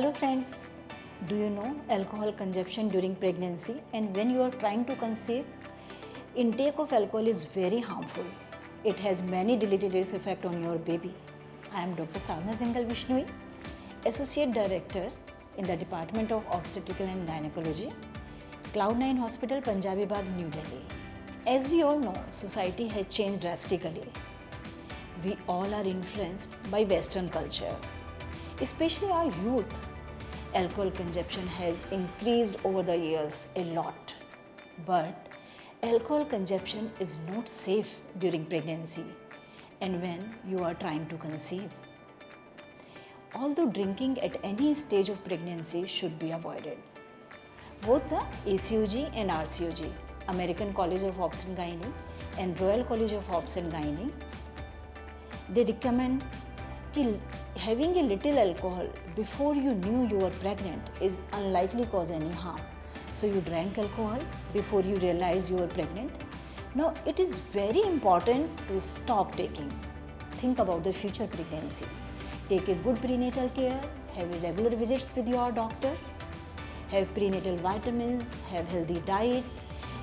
Hello friends, do you know alcohol consumption during pregnancy and when you are trying to conceive? Intake of alcohol is very harmful. It has many deleterious effects on your baby. I am Dr. Sadhna Singhal Vishnoi, Associate Director in the Department of Obstetrician and Gynaecology, Cloudnine Hospital, Punjabi Bagh, New Delhi. As we all know, society has changed drastically. We all are influenced by Western culture, especially our youth. Alcohol consumption has increased over the years a lot, but alcohol consumption is not safe during pregnancy and when you are trying to conceive. Although drinking at any stage of pregnancy should be avoided, both the ACOG and RCOG, American College of Obs and Gynae and Royal College of Obs and Gynae, they recommend that having a little alcohol before you knew you were pregnant is unlikely to cause any harm. So you drank alcohol before you realized you were pregnant. Now it is very important to stop taking. Think about the future pregnancy. Take a good prenatal care, have regular visits with your doctor, have prenatal vitamins, have healthy diet,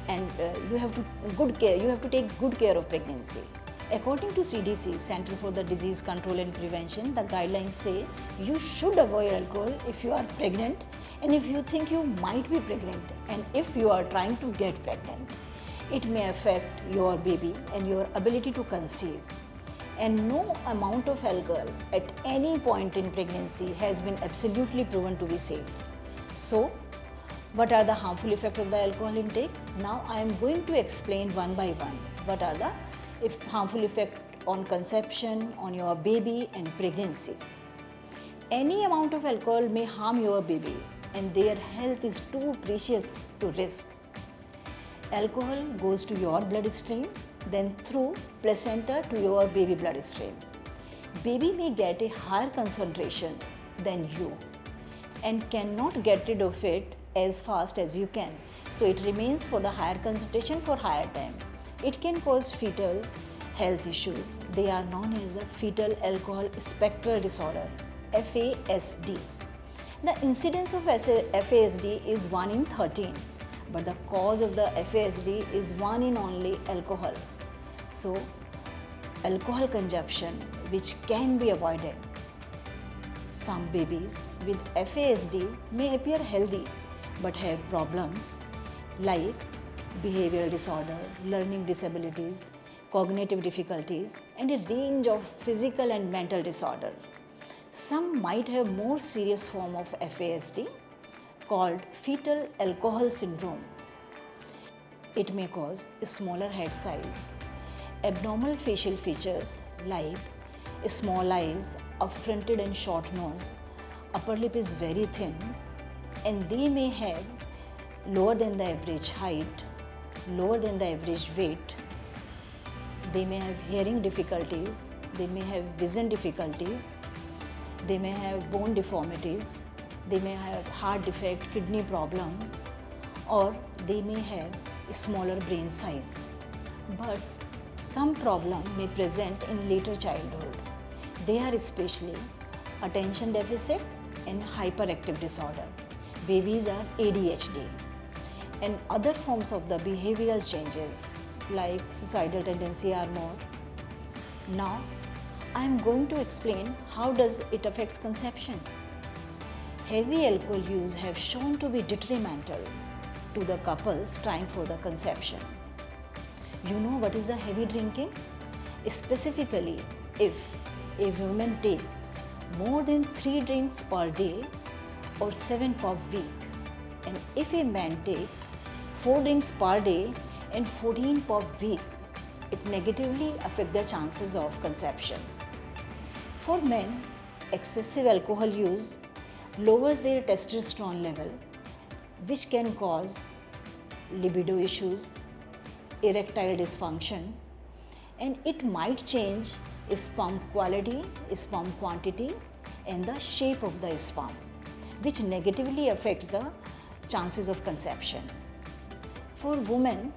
and you have to take good care of pregnancy. According to CDC, Center for the Disease Control and Prevention, the guidelines say you should avoid alcohol if you are pregnant and if you think you might be pregnant and if you are trying to get pregnant. It may affect your baby and your ability to conceive. And no amount of alcohol at any point in pregnancy has been absolutely proven to be safe. So, what are the harmful effects of the alcohol intake? Now I am going to explain one by one what are the harmful effects on conception, on your baby and pregnancy. Any amount of alcohol may harm your baby and their health is too precious to risk. Alcohol goes to your bloodstream, then through placenta to your baby bloodstream. Baby may get a higher concentration than you and cannot get rid of it as fast as you can. So it remains for the higher concentration for higher time. It can cause fetal health issues. They are known as the Fetal Alcohol Spectrum Disorder, FASD. The incidence of FASD is 1 in 13, but the cause of the FASD is 1 in only alcohol. So, alcohol consumption which can be avoided. Some babies with FASD may appear healthy but have problems like behavioral disorder, learning disabilities, cognitive difficulties, and a range of physical and mental disorder. Some might have more serious form of FASD called Fetal Alcohol Syndrome. It may cause a smaller head size, abnormal facial features like small eyes, up-fronted and short nose, upper lip is very thin, and they may have lower than the average height, lower than the average weight. They may have hearing difficulties, they may have vision difficulties, they may have bone deformities, they may have heart defect, kidney problem, or they may have a smaller brain size. But some problem may present in later childhood. They are especially attention deficit and hyperactive disorder. Babies are ADHD. And other forms of the behavioral changes like suicidal tendency are more. Now, I am going to explain how does it affect conception. Heavy alcohol use have shown to be detrimental to the couples trying for the conception. You know what is the heavy drinking? Specifically, if a woman takes more than 3 drinks per day or 7 per week, and if a man takes 4 drinks per day and 14 per week, it negatively affects the chances of conception. For men, excessive alcohol use lowers their testosterone level, which can cause libido issues, erectile dysfunction, and it might change sperm quality, sperm quantity, and the shape of the sperm, which negatively affects the chances of conception. For women,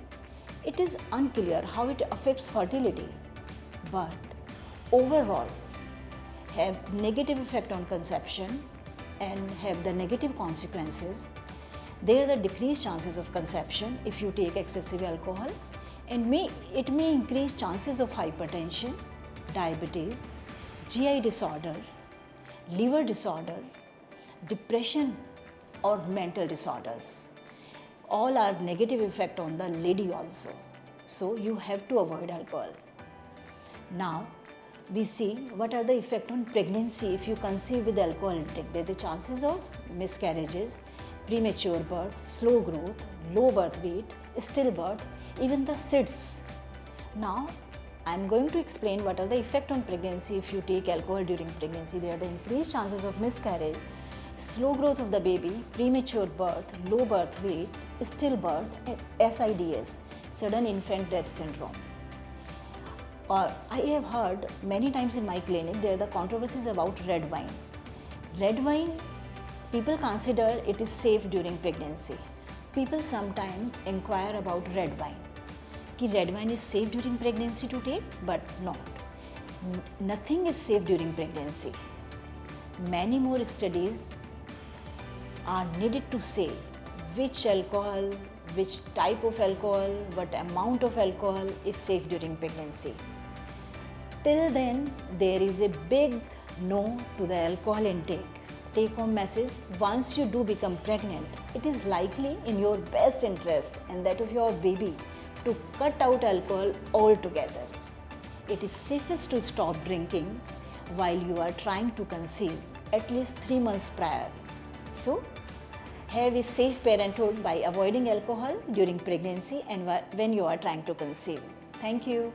it is unclear how it affects fertility, but overall have negative effect on conception and have the negative consequences. There are the decreased chances of conception if you take excessive alcohol, and it may increase chances of hypertension, diabetes, GI disorder, liver disorder, depression or mental disorders. All are negative effect on the lady also. So you have to avoid alcohol. Now we see what are the effect on pregnancy if you conceive with alcohol intake. There are the chances of miscarriages, premature birth, slow growth, low birth weight, stillbirth, even the SIDS. Now I am going to explain what are the effect on pregnancy if you take alcohol during pregnancy. There are the increased chances of miscarriage, slow growth of the baby, premature birth, low birth weight, stillbirth, and SIDS, sudden infant death syndrome. Or I have heard many times in my clinic there are the controversies about red wine. Red wine, people consider it is safe during pregnancy. People sometimes inquire about red wine. Ki red wine is safe during pregnancy to take, but not. Nothing is safe during pregnancy. Many more studies are needed to say which alcohol, which type of alcohol, what amount of alcohol is safe during pregnancy. Till then, there is a big no to the alcohol intake. Take home message: once you do become pregnant, it is likely in your best interest and that of your baby to cut out alcohol altogether. It is safest to stop drinking while you are trying to conceive, at least 3 months prior. So, have a safe parenthood by avoiding alcohol during pregnancy and when you are trying to conceive. Thank you.